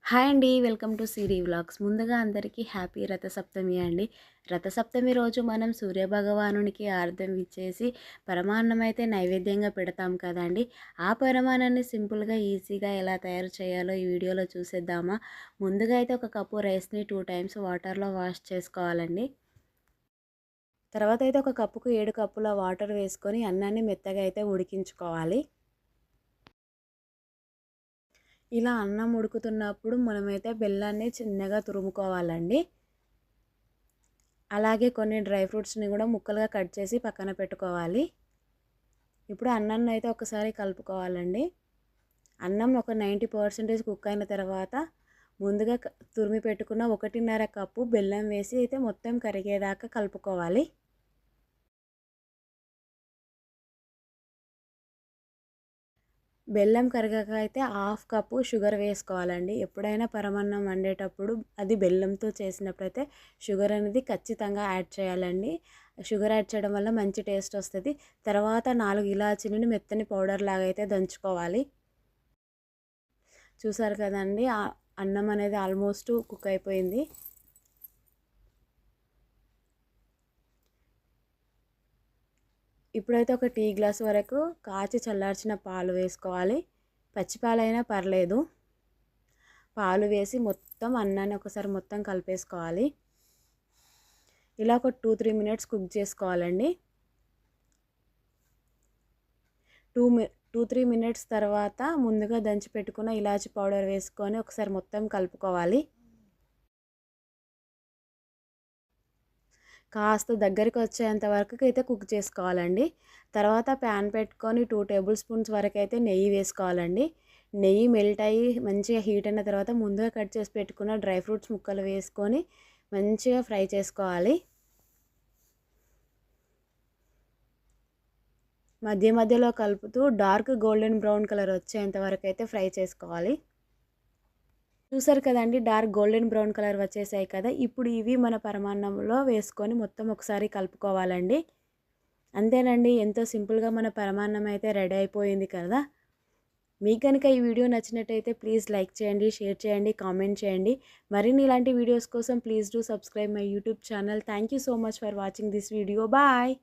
Hi అండి. Welcome to Siri vlogs. ముందుగా అందరికీ హ్యాపీ రథసప్తమి అండి. రథసప్తమి రోజు మనం సూర్యభగవానునికి ఆర్ఘ్యం ఇచ్చేసి పరమాన్నం అయితే నైవేద్యంగా పెడతాం కదండి. ఆ పరమాన్నాన్ని సింపుల్గా ఈజీగా ఎలా తయారు చేయాలో ఈ వీడియోలో చూసేద్దామా. ముందుగా అయితే ఒక కప్పు రైస్ని 2 టైమ్స్ వాటర్లో వాష్ చేసుకోవాలండి. తర్వాత అయితే ఒక కప్పుకు 7 కప్పుల వాటర్ వేసుకొని అన్నాన్ని మెత్తగా అయితే ఉడికించుకోవాలి. ఇలా అన్నం ఉడుకుతున్నప్పుడు మనమైతే బెల్లాన్ని చిన్నగా తురుముకోవాలండి. అలాగే కొన్ని డ్రై ఫ్రూట్స్ని కూడా ముక్కలుగా కట్ చేసి పక్కన పెట్టుకోవాలి. ఇప్పుడు అన్నాన్ని అయితే ఒకసారి కలుపుకోవాలండి. అన్నం ఒక 90% కుక్ అయిన తర్వాత ముందుగా తురిమి పెట్టుకున్న 1.5 కప్పు బెల్లం వేసి అయితే మొత్తం కరిగేదాకా కలుపుకోవాలి. బెల్లం కరిగాక అయితే 1/2 కప్పు షుగర్ వేసుకోవాలండి. ఎప్పుడైనా పరమాన్నం వండేటప్పుడు అది బెల్లంతో చేసినప్పుడైతే షుగర్ అనేది ఖచ్చితంగా యాడ్ చేయాలండి. షుగర్ యాడ్ చేయడం వల్ల మంచి టేస్ట్ వస్తుంది. తర్వాత 4 ఇలాచీలని మెత్తని పౌడర్ లాగా అయితే దంచుకోవాలి. చూసారు కదండి, అన్నం అనేది ఆల్మోస్ట్ కుక్ అయిపోయింది. ఇప్పుడైతే ఒక టీ గ్లాస్ వరకు కాచి చల్లార్చిన పాలు వేసుకోవాలి. పచ్చి పాలైనా పర్లేదు. పాలు వేసి మొత్తం అన్నాన్ని ఒకసారి మొత్తం కలిపేసుకోవాలి. ఇలా ఒక 2-3 మినిట్స్ కుక్ చేసుకోవాలండి. 2-3 మినిట్స్ తర్వాత ముందుగా దంచి పెట్టుకున్న ఇలాచి పౌడర్ వేసుకొని ఒకసారి మొత్తం కలుపుకోవాలి. కాస్త దగ్గరికి వచ్చేంత వరకు అయితే కుక్ చేసుకోవాలండి. తర్వాత ప్యాన్ పెట్టుకొని 2 టేబుల్ స్పూన్స్ వరకు అయితే నెయ్యి వేసుకోవాలండి. నెయ్యి మెల్ట్ అయ్యి మంచిగా హీట్ అయిన తర్వాత ముందుగా కట్ చేసి పెట్టుకున్న డ్రై ఫ్రూట్స్ ముక్కలు వేసుకొని మంచిగా ఫ్రై చేసుకోవాలి. మధ్య మధ్యలో కలుపుతూ డార్క్ గోల్డెన్ బ్రౌన్ కలర్ వచ్చేంత వరకు అయితే ఫ్రై చేసుకోవాలి. చూసారు కదండి, డార్క్ గోల్డెన్ బ్రౌన్ కలర్ వచ్చేసాయి కదా. ఇప్పుడు ఇవి మన పరమాన్నంలో వేసుకొని మొత్తం ఒకసారి కలుపుకోవాలండి. అంతేనండి, ఎంతో సింపుల్గా మన పరమాన్నం అయితే రెడీ అయిపోయింది కదా. మీకు కనుక ఈ వీడియో నచ్చినట్టయితే ప్లీజ్ లైక్ చేయండి, షేర్ చేయండి, కామెంట్ చేయండి. మరిన్ని ఇలాంటి వీడియోస్ కోసం please do subscribe my YouTube channel. Thank you so much for watching this video. Bye.